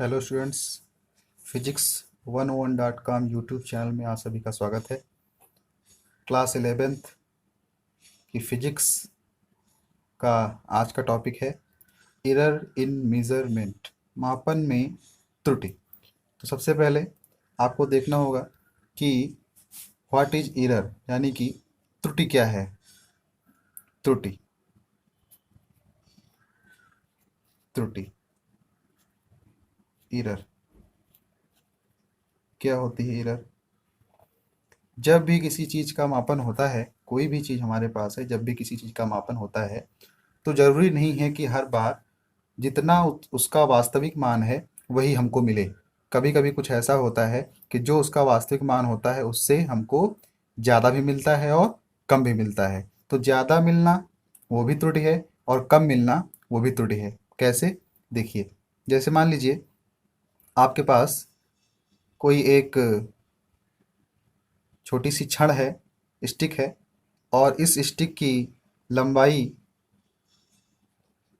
Hello students, physics101.com YouTube channel में आप सभी का स्वागत है। क्लास 11th की फिजिक्स का आज का टॉपिक है एरर इन मेजरमेंट, मापन में त्रुटि। तो सबसे पहले आपको देखना होगा कि व्हाट इज एरर, यानी कि त्रुटि क्या है। त्रुटि त्रुटि एरर क्या होती है। एरर जब भी किसी चीज़ का मापन होता है, कोई भी चीज़ हमारे पास है, जब भी किसी चीज़ का मापन होता है तो ज़रूरी नहीं है कि हर बार जितना उसका वास्तविक मान है वही हमको मिले। कभी कभी कुछ ऐसा होता है कि जो उसका वास्तविक मान होता है उससे हमको ज़्यादा भी मिलता है और कम भी मिलता है। तो ज़्यादा मिलना वो भी त्रुटि है और कम मिलना वो भी त्रुटि है। कैसे? देखिए, जैसे मान लीजिए आपके पास कोई एक छोटी सी छड़ है, स्टिक है, और इस स्टिक की लंबाई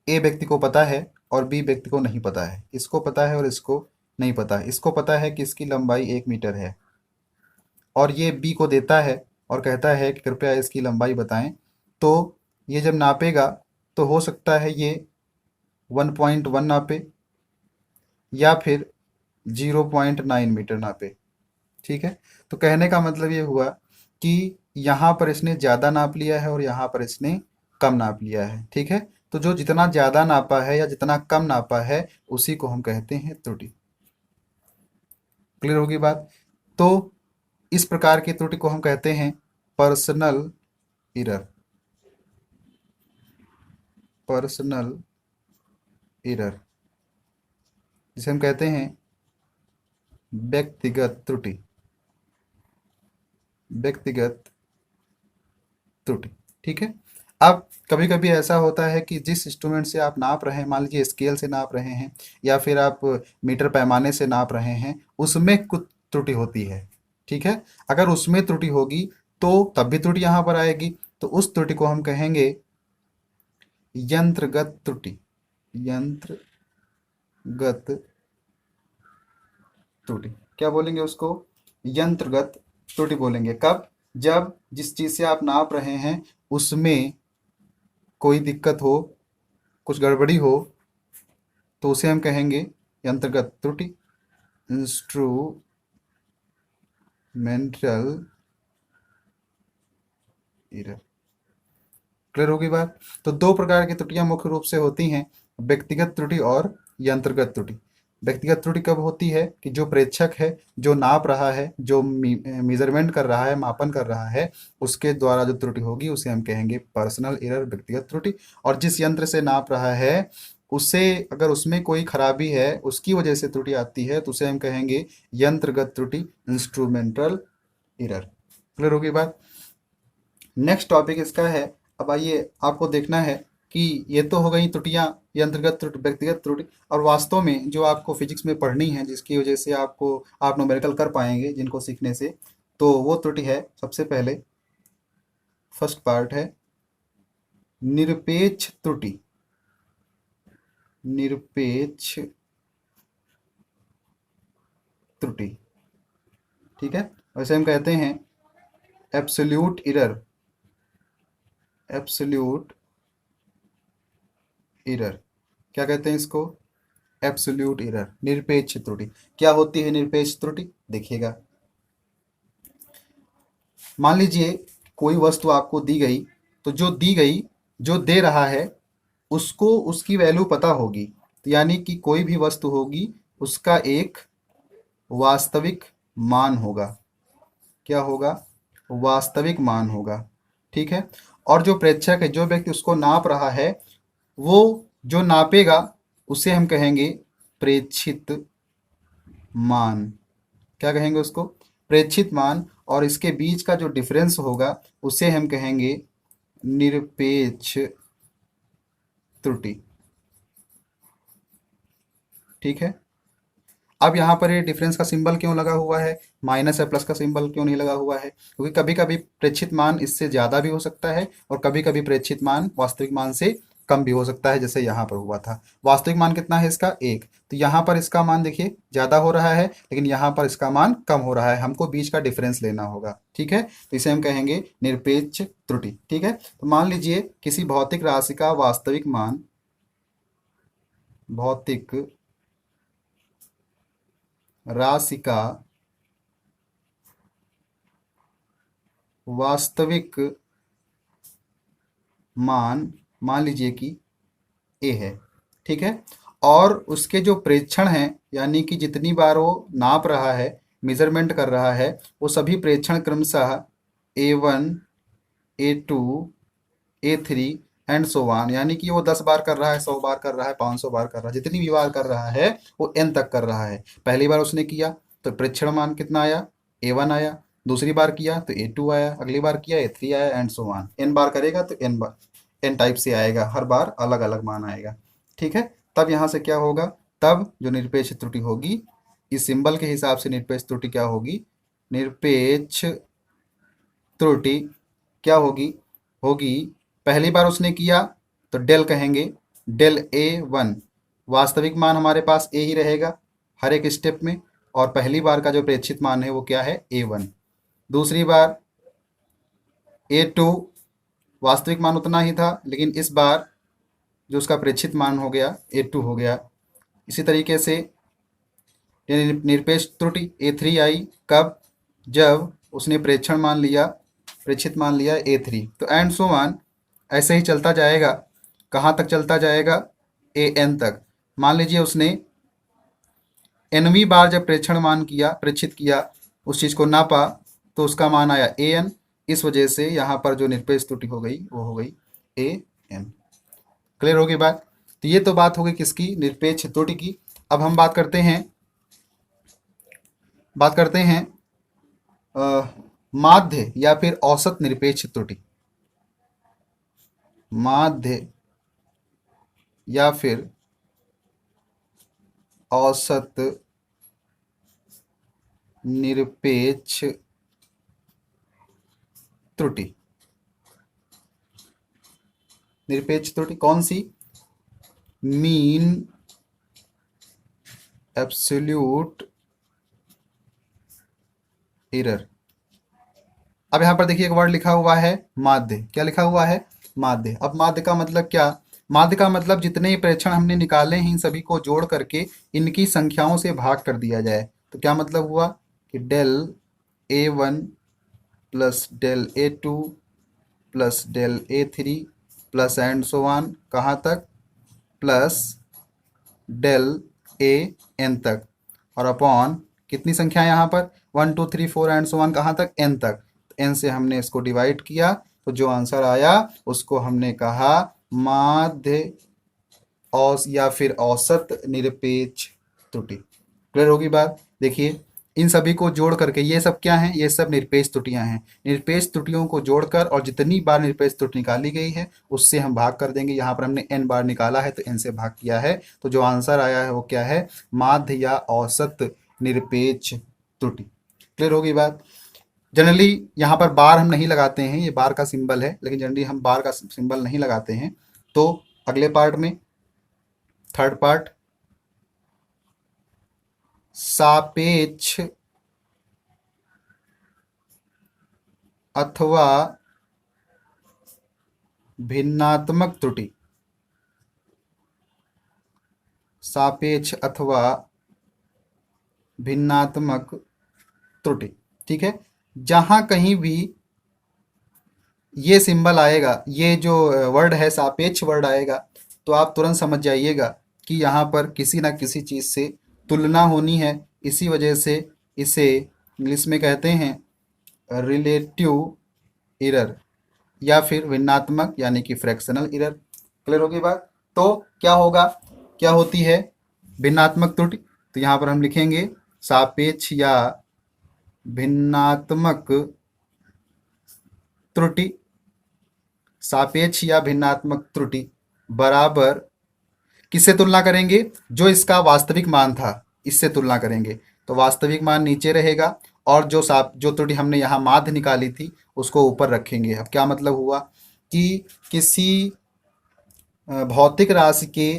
ए व्यक्ति को पता है और बी व्यक्ति को नहीं पता है। इसको पता है और इसको नहीं पता है। इसको पता है कि इसकी लंबाई 1 मीटर है और ये बी को देता है और कहता है कि कृपया इसकी लंबाई बताएं। तो ये जब नापेगा तो हो सकता है ये 1.1 नापे या फिर 0.9 मीटर नापे। ठीक है, तो कहने का मतलब ये हुआ कि यहाँ पर इसने ज़्यादा नाप लिया है और यहाँ पर इसने कम नाप लिया है। ठीक है, तो जो जितना ज़्यादा नापा है या जितना कम नापा है उसी को हम कहते हैं त्रुटि। क्लियर होगी बात? तो इस प्रकार की त्रुटि को हम कहते हैं पर्सनल एरर। पर्सनल एरर जिसे हम कहते हैं व्यक्तिगत त्रुटि। व्यक्तिगत त्रुटि। ठीक है, अब कभी कभी ऐसा होता है कि जिस इंस्ट्रूमेंट से आप नाप रहे हैं, मान लीजिए स्केल से नाप रहे हैं या फिर आप मीटर पैमाने से नाप रहे हैं, उसमें कुछ त्रुटि होती है। ठीक है, अगर उसमें त्रुटि होगी तो तब भी त्रुटि यहाँ पर आएगी। तो उस त्रुटि को हम कहेंगे यंत्रगत त्रुटि। यंत्रगत त्रुटि क्या बोलेंगे उसको? यंत्रगत त्रुटि बोलेंगे। कब? जब जिस चीज से आप नाप रहे हैं उसमें कोई दिक्कत हो, कुछ गड़बड़ी हो, तो उसे हम कहेंगे यंत्रगत त्रुटि, इंस्ट्रूमेंटल एरर। क्लियर होगी बात? तो दो प्रकार की त्रुटियां मुख्य रूप से होती हैं, व्यक्तिगत त्रुटि और यंत्रगत त्रुटि। व्यक्तिगत त्रुटि कब होती है? कि जो प्रेक्षक है, जो नाप रहा है, जो मेजरमेंट कर रहा है, मापन कर रहा है, उसके द्वारा जो त्रुटि होगी उसे हम कहेंगे पर्सनल एरर, व्यक्तिगत त्रुटि। और जिस यंत्र से नाप रहा है उसे, अगर उसमें कोई खराबी है, उसकी वजह से त्रुटि आती है, तो उसे हम कहेंगे यंत्रगत त्रुटि, इंस्ट्रूमेंटल एरर। क्लियर होगी बात? नेक्स्ट टॉपिक इसका है। अब आइए, आपको देखना है कि ये तो हो गई त्रुटियां, यंत्रगत त्रुटि, व्यक्तिगत त्रुटि। और वास्तव में जो आपको फिजिक्स में पढ़नी है, जिसकी वजह से आप न्यूमेरिकल कर पाएंगे जिनको सीखने से, तो वो त्रुटि है, सबसे पहले फर्स्ट पार्ट है निरपेक्ष त्रुटि। निरपेक्ष त्रुटि। ठीक है, वैसे हम कहते हैं एब्सोल्यूट एरर। एब्सोल्यूट एरर क्या कहते हैं इसको? एब्सोल्यूट एरर, निरपेक्ष त्रुटि। क्या होती है निरपेक्ष त्रुटि? देखिएगा, मान लीजिए कोई वस्तु आपको दी गई, तो जो दी गई, जो दे रहा है, उसको उसकी वैल्यू पता होगी। तो यानी कि कोई भी वस्तु होगी उसका एक वास्तविक मान होगा। क्या होगा? वास्तविक मान होगा। ठीक है, और जो प्रेक्षक है, जो व्यक्ति उसको नाप रहा है, वो जो नापेगा उसे हम कहेंगे प्रेक्षित मान। क्या कहेंगे उसको? प्रेक्षित मान। और इसके बीच का जो डिफरेंस होगा उसे हम कहेंगे निरपेक्ष त्रुटि। ठीक है, अब यहाँ पर ये डिफरेंस का सिंबल क्यों लगा हुआ है, माइनस या प्लस का सिंबल क्यों नहीं लगा हुआ है? क्योंकि कभी कभी प्रेक्षित मान इससे ज़्यादा भी हो सकता है और कभी कभी प्रेक्षित मान वास्तविक मान से कम भी हो सकता है, जैसे यहाँ पर हुआ था। वास्तविक मान कितना है इसका? 1। तो यहाँ पर इसका मान देखिए ज़्यादा हो रहा है, लेकिन यहाँ पर इसका मान कम हो रहा है। हमको बीच का डिफरेंस लेना होगा, ठीक है। तो इसे हम कहेंगे निरपेक्ष त्रुटि, ठीक है। तो मान लीजिए किसी भौतिक राशि का वास्तविक मान, भौतिक राशि का वास्तविक मान लीजिए कि ए है, ठीक है। और उसके जो प्रेक्षण हैं, यानी कि जितनी बार वो नाप रहा है, मेजरमेंट कर रहा है, वो सभी प्रेक्षण क्रमशः A1, A2, A3 and so on, यानी कि वो 10 बार कर रहा है, 100 बार कर रहा है, 500 बार कर रहा है, जितनी भी बार कर रहा है वो n तक कर रहा है। पहली बार उसने किया तो प्रेक्षण मान कितना आया? A1 आया। दूसरी बार किया तो A2 आया। अगली बार किया A3 आया एंड सो ऑन। n बार करेगा तो n बार n टाइप से आएगा, हर बार अलग अलग मान आएगा, ठीक है। तब यहाँ से क्या होगा? तब जो निरपेक्ष त्रुटि होगी, इस सिंबल के हिसाब से निरपेक्ष त्रुटि क्या होगी? निरपेक्ष त्रुटि क्या होगी? होगी, पहली बार उसने किया तो डेल कहेंगे, डेल A1, वास्तविक मान हमारे पास ए ही रहेगा हर एक स्टेप में, और पहली बार का जो प्रेक्षित मान है वो क्या है? A1। दूसरी बार A2, वास्तविक मान उतना ही था, लेकिन इस बार जो उसका प्रेक्षित मान हो गया A2 हो गया। इसी तरीके से निरपेक्ष त्रुटि A3 आई, कब? जब उसने प्रेक्षण मान लिया, प्रेक्षित मान लिया A3। तो एंड सो ऑन, ऐसे ही चलता जाएगा। कहाँ तक चलता जाएगा? AN तक। मान लीजिए उसने nवीं बार जब प्रेक्षण मान किया, प्रेक्षित किया, उस चीज़ को नापा, तो उसका मान आया AN। इस वजह से यहाँ पर जो निरपेक्ष त्रुटि हो गई वो हो गई AN। क्लियर होगी बात? तो ये तो बात हो गई किसकी? निरपेक्ष त्रुटि की। अब हम बात करते हैं माध्य या फिर औसत निरपेक्ष त्रुटि। माध्य या फिर औसत निरपेक्ष त्रुटि। निरपेक्ष त्रुटि कौन सी? Mean absolute error. अब यहाँ पर देखिए एक वर्ड लिखा हुआ है माध्य। क्या लिखा हुआ है? माध्य। अब माध्य का मतलब क्या? माध्य का मतलब जितने ही प्रेक्षण हमने निकाले हैं इन सभी को जोड़ करके इनकी संख्याओं से भाग कर दिया जाए। तो क्या मतलब हुआ कि del A1 plus del A2 plus del A3 plus and so on, कहाँ तक? प्लस डेल AN तक, और अपॉन कितनी संख्या यहाँ पर? 1 2 3 4 एंड सो ऑन, कहाँ तक? n तक। n से हमने इसको डिवाइड किया, तो जो आंसर आया उसको हमने कहा माध्य औस या फिर औसत निरपेक्ष त्रुटि। क्लियर होगी बात? देखिए इन सभी को जोड़ करके, ये सब क्या हैं? ये सब निरपेक्ष त्रुटियां हैं। निरपेक्ष त्रुटियों को जोड़कर और जितनी बार निरपेक्ष त्रुटि निकाली गई है उससे हम भाग कर देंगे। यहाँ पर हमने n बार निकाला है तो n से भाग किया है, तो जो आंसर आया है वो क्या है? माध्य या औसत निरपेक्ष त्रुटि। क्लियर होगी बात? जनरली यहाँ पर बार हम नहीं लगाते हैं, ये बार का सिंबल है, लेकिन जनरली हम बार का सिंबल नहीं लगाते हैं। तो अगले पार्ट में, थर्ड पार्ट, सापेक्ष अथवा भिन्नात्मक त्रुटि। सापेक्ष अथवा भिन्नात्मक त्रुटि, ठीक है। जहां कहीं भी ये सिंबल आएगा, ये जो वर्ड है सापेक्ष वर्ड आएगा, तो आप तुरंत समझ जाइएगा कि यहाँ पर किसी ना किसी चीज़ से तुलना होनी है। इसी वजह से इसे इंग्लिश में कहते हैं रिलेटिव एरर या फिर भिन्नात्मक यानी कि फ्रैक्शनल एरर। क्लियर होगी बात? तो क्या होगा, क्या होती है भिन्नात्मक त्रुटि? तो यहाँ पर हम लिखेंगे सापेक्ष या भिन्नात्मक त्रुटि। सापेक्ष या भिन्नात्मक त्रुटि बराबर किससे तुलना करेंगे? जो इसका वास्तविक मान था इससे तुलना करेंगे। तो वास्तविक मान नीचे रहेगा और जो त्रुटि हमने यहाँ माध्य निकाली थी उसको ऊपर रखेंगे। अब क्या मतलब हुआ कि किसी भौतिक राशि के,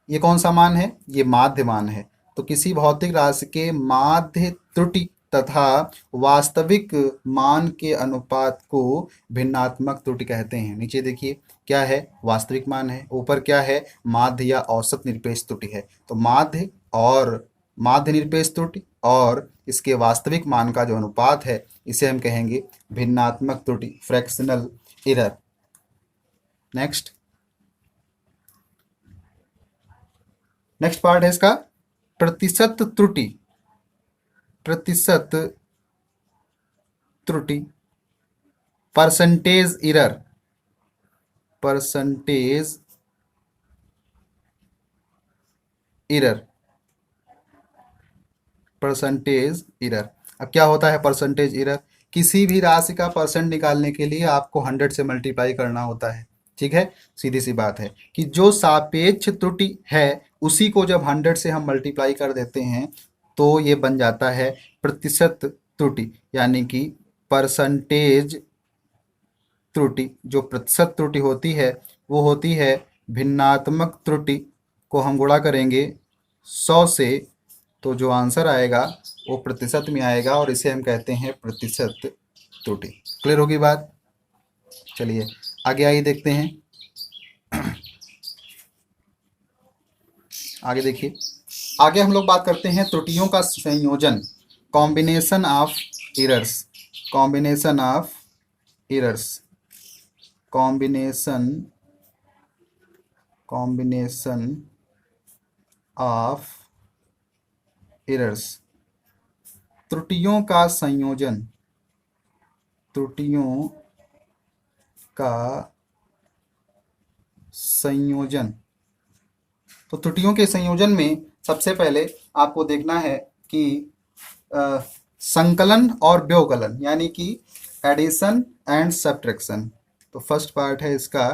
ये कौन सा मान है, ये माध्य मान है। तो किसी भौतिक राशि के माध्य त्रुटि तथा वास्तविक मान के अनुपात को भिन्नात्मक त्रुटि कहते हैं। नीचे देखिए क्या है, वास्तविक मान है, ऊपर क्या है, माध्य या औसत निरपेक्ष त्रुटि है। तो माध्य और माध्य निरपेक्ष त्रुटि और इसके वास्तविक मान का जो अनुपात है, इसे हम कहेंगे भिन्नात्मक त्रुटि, फ्रैक्शनल एरर। नेक्स्ट पार्ट है इसका प्रतिशत त्रुटि। प्रतिशत त्रुटि, percentage error, percentage error, percentage error. अब क्या होता है परसेंटेज एरर, किसी भी राशि का परसेंट निकालने के लिए आपको 100 से मल्टीप्लाई करना होता है। ठीक है, सीधी सी बात है कि जो सापेक्ष त्रुटि है उसी को जब 100 से हम मल्टीप्लाई कर देते हैं तो ये बन जाता है प्रतिशत त्रुटि, यानी कि परसेंटेज त्रुटि। जो प्रतिशत त्रुटि होती है वो होती है भिन्नात्मक त्रुटि को हम गुणा करेंगे 100 से, तो जो आंसर आएगा वो प्रतिशत में आएगा और इसे हम कहते हैं प्रतिशत त्रुटि। क्लियर होगी बात। चलिए आगे आइए देखते हैं। आगे देखिए, आगे हम लोग बात करते हैं त्रुटियों का संयोजन, combination of errors, combination of errors, combination of errors, त्रुटियों का संयोजन, त्रुटियों का संयोजन। तो त्रुटियों के संयोजन में सबसे पहले आपको देखना है कि संकलन और व्यवकलन, यानी कि एडिशन एंड सब्ट्रैक्शन। तो फर्स्ट पार्ट है इसका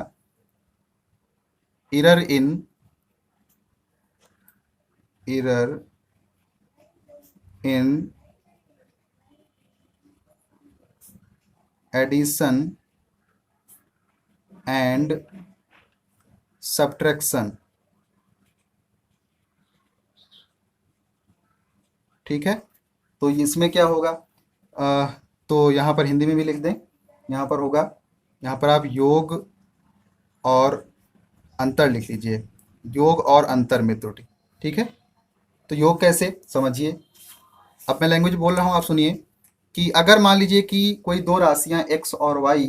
error in addition and subtraction. ठीक है, तो इसमें क्या होगा, तो यहाँ पर हिंदी में भी लिख दें, यहाँ पर होगा, यहाँ पर आप योग और अंतर लिख लीजिए, योग और अंतर में त्रुटि। ठीक है, तो योग कैसे समझिए, अब मैं लैंग्वेज बोल रहा हूँ, आप सुनिए कि अगर मान लीजिए कि कोई दो राशियाँ x और y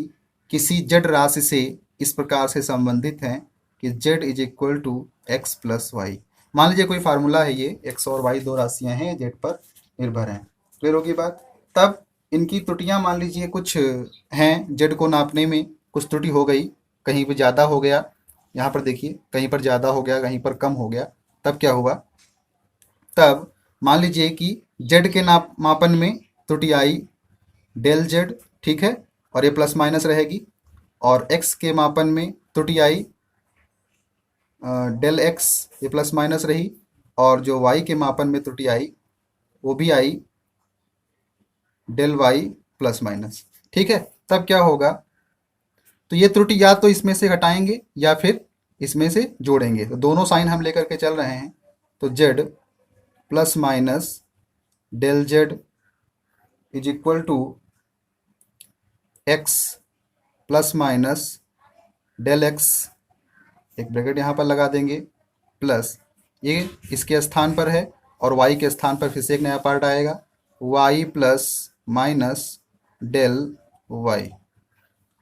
किसी z राशि से इस प्रकार से संबंधित हैं कि z is equal to x plus y. मान लीजिए कोई फार्मूला है, ये x और y दो राशियाँ हैं, z पर निर्भर हैं। क्लियर होगी बात। तब इनकी त्रुटियां मान लीजिए कुछ हैं, z को नापने में कुछ त्रुटि हो गई, कहीं पर ज़्यादा हो गया, यहाँ पर देखिए कहीं पर ज़्यादा हो गया, कहीं पर कम हो गया। तब क्या हुआ, तब मान लीजिए कि z के मापन में त्रुटि आई डेल z, ठीक है, और ये प्लस माइनस रहेगी, और x के मापन में त्रुटि आई डेल x, ये प्लस माइनस रही, और जो y के मापन में त्रुटि आई वो भी आई डेल y प्लस माइनस। ठीक है, तब क्या होगा, तो ये त्रुटि या तो इसमें से घटाएंगे या फिर इसमें से जोड़ेंगे, तो दोनों साइन हम लेकर के चल रहे हैं। तो z plus minus del z is equal to x plus minus del x, एक ब्रैकेट यहाँ पर लगा देंगे, प्लस ये इसके स्थान पर है और y के स्थान पर फिर से एक नया पार्ट आएगा, y plus minus del y।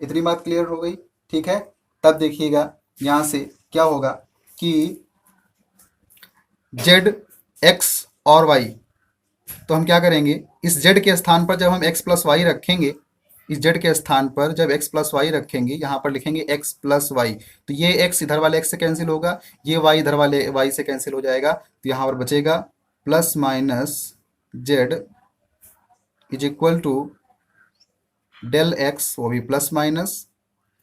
इतनी बात क्लियर हो गई। ठीक है, तब देखिएगा यहाँ से क्या होगा कि z x और y, तो हम क्या करेंगे, इस z के स्थान पर जब हम x प्लस वाई रखेंगे, इस z के स्थान पर जब x प्लस वाई रखेंगे, यहाँ पर लिखेंगे x प्लस वाई, तो ये x इधर वाले x से कैंसिल होगा, ये y इधर वाले y से कैंसिल हो जाएगा, तो यहाँ पर बचेगा plus minus z is equal to del x, वो भी प्लस माइनस,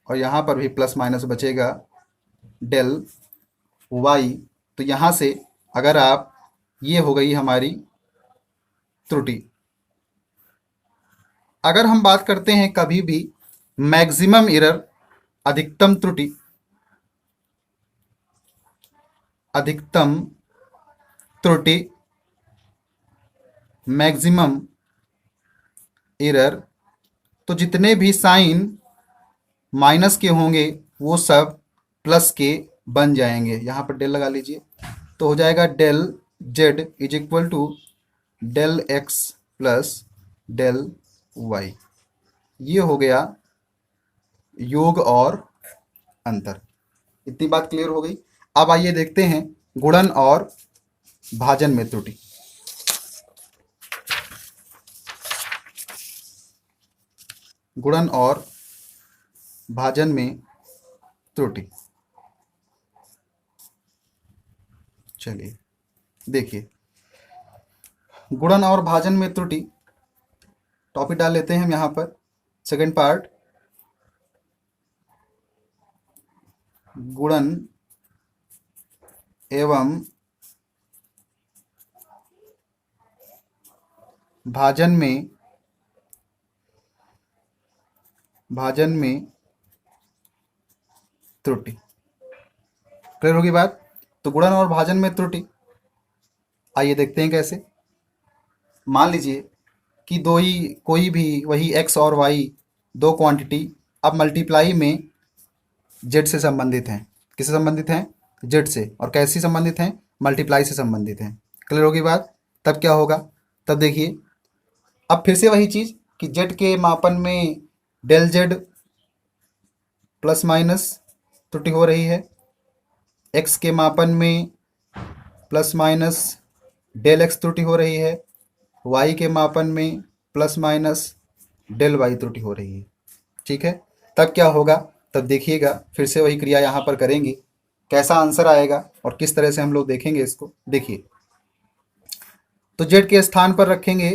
और यहाँ पर भी प्लस माइनस बचेगा डेल y। तो यहाँ से अगर आप, ये हो गई हमारी त्रुटि। अगर हम बात करते हैं कभी भी मैक्सिमम एरर, अधिकतम त्रुटि, अधिकतम त्रुटि, मैक्सिमम एरर, तो जितने भी साइन माइनस के होंगे वो सब प्लस के बन जाएंगे। यहाँ पर डेल लगा लीजिए, तो हो जाएगा del z is equal to del x plus del y. ये हो गया योग और अंतर। इतनी बात क्लियर हो गई। अब आइए देखते हैं गुणन और भाजन में त्रुटि। गुणन और भाजन में त्रुटि, चलिए देखिए, गुणन और भाजन में त्रुटि टॉपिक डाल लेते हैं हम यहाँ पर। सेकंड पार्ट, गुणन एवं भाजन में त्रुटि। क्लियर होगी बात। तो गुणन और भाजन में त्रुटि, आइए देखते हैं कैसे। मान लीजिए कि कोई भी वही एक्स और वाई दो क्वांटिटी अब मल्टीप्लाई में जेड से संबंधित हैं। किससे संबंधित हैं? जेड से। और कैसे संबंधित हैं? मल्टीप्लाई से संबंधित हैं। क्लियर होगी बात। तब क्या होगा? तब देखिए, अब फिर से वही चीज़ कि जेड के मापन में डेल जेड प्लस माइनस त्रुटि हो रही है, एक्स के मापन में प्लस माइनस डेल एक्स त्रुटि हो रही है, वाई के मापन में प्लस माइनस डेल वाई त्रुटि हो रही है। ठीक है, तब क्या होगा? तब देखिएगा, फिर से वही क्रिया यहाँ पर करेंगे, कैसा आंसर आएगा और किस तरह से हम लोग देखेंगे इसको। देखिए, तो जेड के स्थान पर रखेंगे,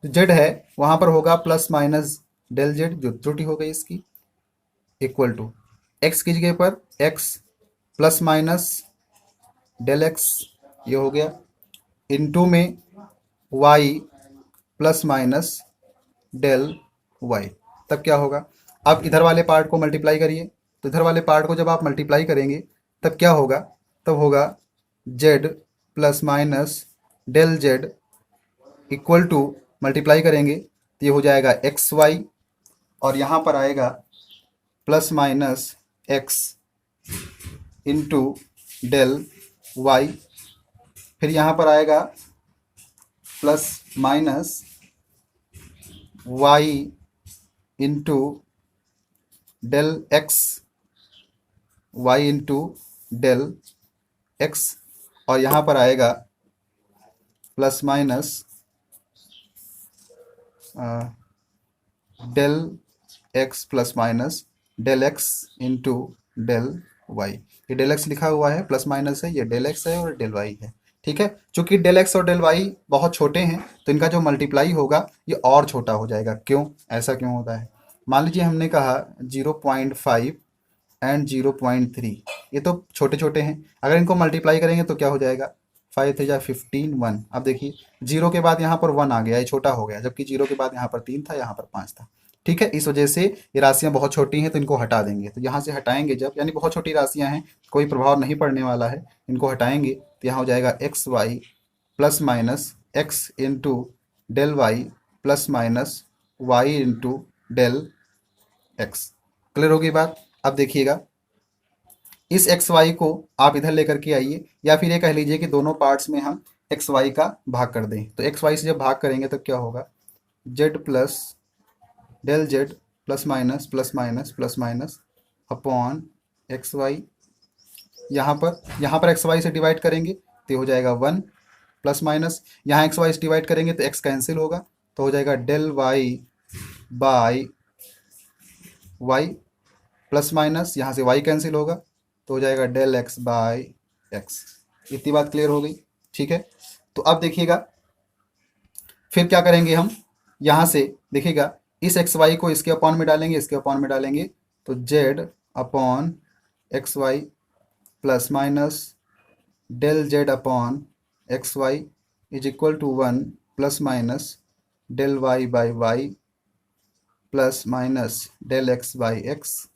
जो जेड है वहाँ पर होगा प्लस माइनस डेल जेड, जो त्रुटि हो गई इसकी, इक्वल टू एक्स की जगह पर x plus minus del x, ये हो गया, इनटू में y plus minus del y. तब क्या होगा? आप इधर वाले पार्ट को मल्टीप्लाई करिए, तो इधर वाले पार्ट को जब आप मल्टीप्लाई करेंगे तब क्या होगा? तब होगा z plus minus del z equal to, multiply करेंगे तो ये हो जाएगा एक्स वाई, और यहाँ पर आएगा plus minus x into del y, फिर यहाँ पर आएगा plus minus y into del x, y into del x, और यहाँ पर आएगा plus minus del x plus minus del x into del y. ये डेल एक्स लिखा हुआ है, प्लस माइनस है, ये डेल एक्स है और डेल वाई है। ठीक है, चूंकि डेल एक्स और डेल वाई बहुत छोटे हैं तो इनका जो मल्टीप्लाई होगा ये और छोटा हो जाएगा। क्यों? ऐसा क्यों होता है? मान लीजिए हमने कहा 0.5 एंड 0.3, ये तो छोटे छोटे हैं, अगर इनको मल्टीप्लाई करेंगे तो क्या हो जाएगा? 5 3 जा 15 1। अब देखिए, जीरो के बाद यहाँ पर 1 आ गया, ये छोटा हो गया, जबकि जीरो के बाद यहाँ पर 3 था, यहाँ पर 5 था। ठीक है, इस वजह से ये राशियाँ बहुत छोटी हैं तो इनको हटा देंगे। तो यहाँ से हटाएंगे जब, यानी बहुत छोटी राशियाँ हैं, कोई प्रभाव नहीं पड़ने वाला है, इनको हटाएंगे तो यहाँ हो जाएगा x y plus minus x into del y plus minus y into del x. Clear होगी बात। अब देखिएगा, इस एक्स वाई को आप इधर लेकर के आइए, या फिर ये कह लीजिए कि दोनों पार्ट्स में हम एक्स वाई का भाग कर दें। तो एक्स वाई से जब भाग करेंगे तो क्या होगा? Z plus del z plus minus upon x y. यहाँ पर एक्स वाई से डिवाइड करेंगे तो ये हो जाएगा 1 प्लस माइनस, यहाँ एक्स वाई से डिवाइड करेंगे तो एक्स कैंसिल होगा, तो हो जाएगा del y by y plus minus, यहाँ से वाई कैंसिल होगा तो हो जाएगा डेल एक्स बाई एक्स। इतनी बात क्लियर हो गई। ठीक है, तो अब देखिएगा फिर क्या करेंगे हम, यहाँ से देखिएगा, इस एक्स वाई को इसके अपॉन में डालेंगे, इसके अपॉन में डालेंगे, तो z upon x y plus minus del z upon x y is equal to 1 plus minus del y by y plus minus del x by x.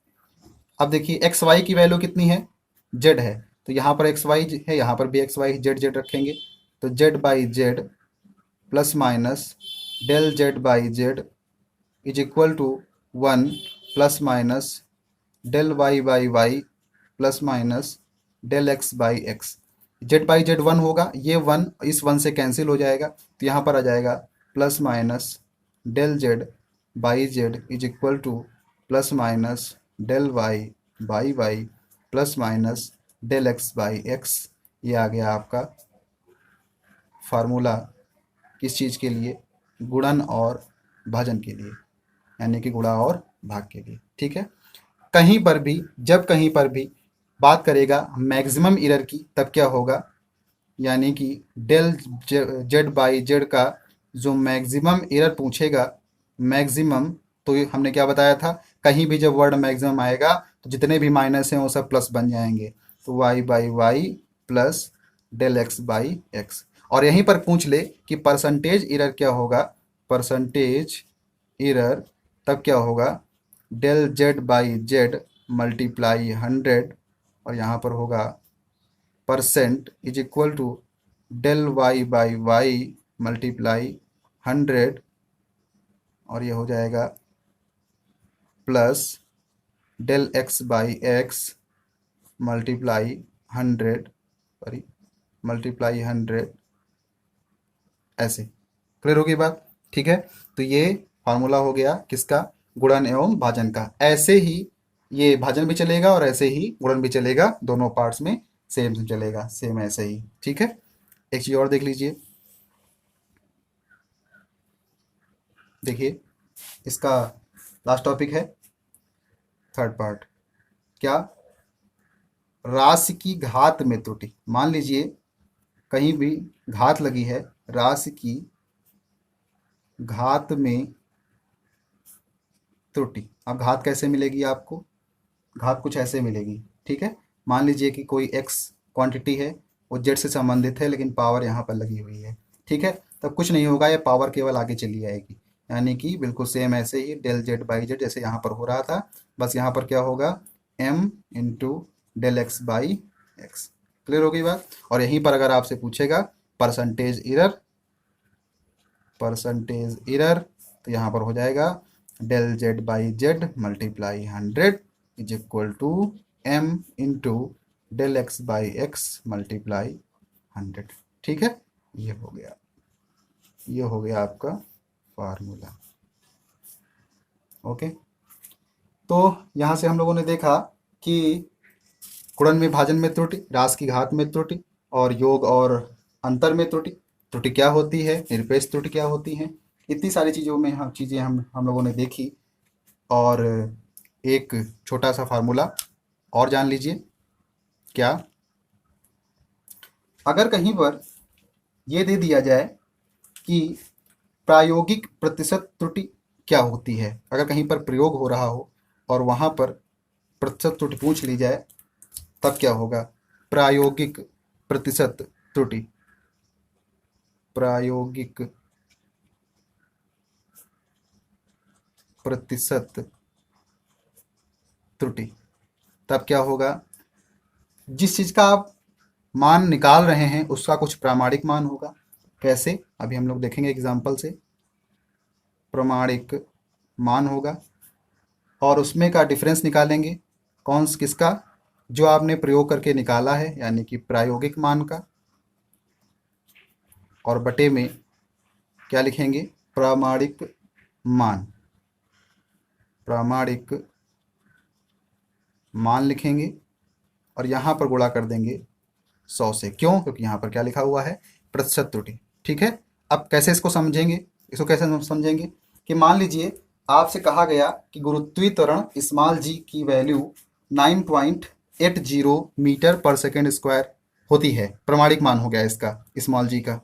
अब देखिए एक्स वाई की वैल्यू कितनी है? जेड है, तो यहाँ पर एक्स वाई है, यहाँ पर भी एक्स वाई जेड जेड रखेंगे, तो z by z plus minus del z by z is equal to 1 plus minus del y by y plus minus del x by x. Z by z 1 होगा, ये 1 इस 1 से cancel हो जाएगा, तो यहाँ पर आ जाएगा plus minus del z by z is equal to plus minus del y by y plus minus del x by x. ये आ गया आपका फार्मूला किस चीज़ के लिए, गुणन और भाजन के लिए, यानी कि गुणा और भाग के लिए। ठीक है, कहीं पर भी जब कहीं पर भी बात करेगा मैक्सिमम एरर की, तब क्या होगा, यानी कि डेल जेड बाई जेड का जो मैक्सिमम एरर पूछेगा, मैक्सिमम, तो ये हमने क्या बताया था, कहीं भी जब वर्ड मैक्सिमम आएगा तो जितने भी माइनस हैं वो सब प्लस बन जाएंगे, तो y by y plus del x by x. और यहीं पर पूछ ले कि परसेंटेज एरर क्या होगा, परसेंटेज एरर तब क्या होगा, del z by z multiply 100, और यहाँ पर होगा percent is equal to del y by y multiply 100, और ये हो जाएगा plus del x by x multiply 100, sorry multiply 100, ऐसे। क्लियर होगी बात? ठीक है, तो ये फार्मूला हो गया किसका, गुणन एवं भाजन का। ऐसे ही ये भाजन भी चलेगा और ऐसे ही गुणन भी चलेगा, दोनों पार्ट्स में सेम सेम चलेगा, सेम ऐसे ही। ठीक है, एक चीज और देख लीजिए, देखिए इसका लास्ट टॉपिक है, थर्ड पार्ट। क्या, राशि की घात में त्रुटि। मान लीजिए कहीं भी घात लगी है, राशि की घात में त्रुटि। अब घात कैसे मिलेगी आपको, घात कुछ ऐसे मिलेगी। ठीक है, मान लीजिए कि कोई एक्स क्वांटिटी है, वो जेड से संबंधित है, लेकिन पावर यहाँ पर लगी हुई है। ठीक है, तब कुछ नहीं होगा, ये पावर केवल आगे चली जाएगी, यानी कि बिल्कुल सेम ऐसे ही डेल जेड बाई जेड जैसे यहाँ पर हो रहा था, बस यहाँ पर क्या होगा, m into del x by x. Clear हो गई बात? और यहीं पर अगर आपसे पूछेगा परसेंटेज एरर, परसेंटेज एरर, तो यहाँ पर हो जाएगा del z by z multiply 100 is equal to m into del x by x multiply 100। ठीक है, ये हो गया, ये हो गया आपका फार्मूला। ओके, तो यहाँ से हम लोगों ने देखा कि गुणन में भाजन में त्रुटि, राशि की घात में त्रुटि, और योग और अंतर में त्रुटि, त्रुटि क्या होती है, निरपेक्ष त्रुटि क्या होती है, इतनी सारी चीज़ों में हम लोगों ने देखी। और एक छोटा सा फार्मूला और जान लीजिए, क्या, अगर कहीं पर ये दे दिया जाए कि प्रायोगिक प्रतिशत त्रुटि क्या होती है, अगर कहीं पर प्रयोग हो रहा हो और वहाँ पर प्रतिशत त्रुटि पूछ ली जाए, तब क्या होगा, प्रायोगिक प्रतिशत त्रुटि, प्रायोगिक प्रतिशत त्रुटि, तब क्या होगा, जिस चीज़ का आप मान निकाल रहे हैं उसका कुछ प्रामाणिक मान होगा। कैसे, अभी हम लोग देखेंगे एग्जाम्पल से। प्रामाणिक मान होगा और उसमें का डिफरेंस निकालेंगे, कौन किसका, जो आपने प्रयोग करके निकाला है, यानी कि प्रायोगिक मान का, और बटे में क्या लिखेंगे, प्रामाणिक मान, प्रामाणिक मान लिखेंगे, और यहाँ पर गुणा कर देंगे 100 से। क्यों, क्योंकि यहाँ पर क्या लिखा हुआ है, प्रतिशत त्रुटि। ठीक है, अब कैसे इसको समझेंगे, इसको कैसे समझेंगे कि मान लीजिए आपसे कहा गया कि गुरुत्वीय त्वरण स्मॉल जी की वैल्यू 9.80 मीटर पर सेकेंड स्क्वायर होती है। प्रमाणिक मान हो गया इसका, स्मॉल जी का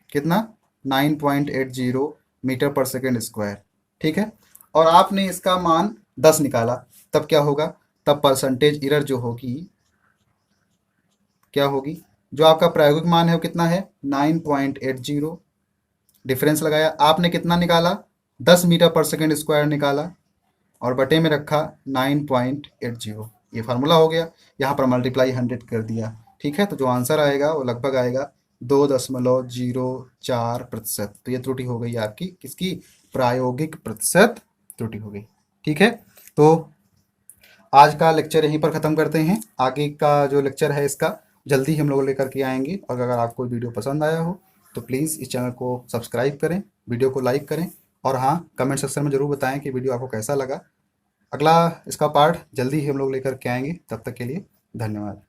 कितना, 9.80 मीटर पर सेकेंड स्क्वायर। ठीक है, और आपने इसका मान 10 निकाला, तब क्या होगा, तब परसेंटेज एरर जो होगी क्या होगी, जो आपका प्रायोगिक मान है वो कितना है, 9.80, डिफरेंस लगाया, आपने कितना निकाला, 10 मीटर पर सेकेंड स्क्वायर निकाला, और बटे में रखा 9.80। ये फार्मूला हो गया, यहाँ पर मल्टीप्लाई 100 कर दिया, ठीक है, तो जो आंसर आएगा वो लगभग आएगा 2.04%। तो ये त्रुटि हो गई आपकी किसकी, प्रायोगिक प्रतिशत त्रुटि हो गई। ठीक है, तो आज का लेक्चर यहीं पर ख़त्म करते हैं। आगे का जो लेक्चर है इसका जल्दी हम लोग लेकर के आएंगे। और अगर आपको वीडियो पसंद आया हो तो प्लीज़ इस चैनल को सब्सक्राइब करें, वीडियो को लाइक करें, और हाँ, कमेंट सेक्शन में ज़रूर बताएं कि वीडियो आपको कैसा लगा। अगला इसका पार्ट जल्दी ही हम लोग लेकर के आएंगे। तब तक के लिए धन्यवाद।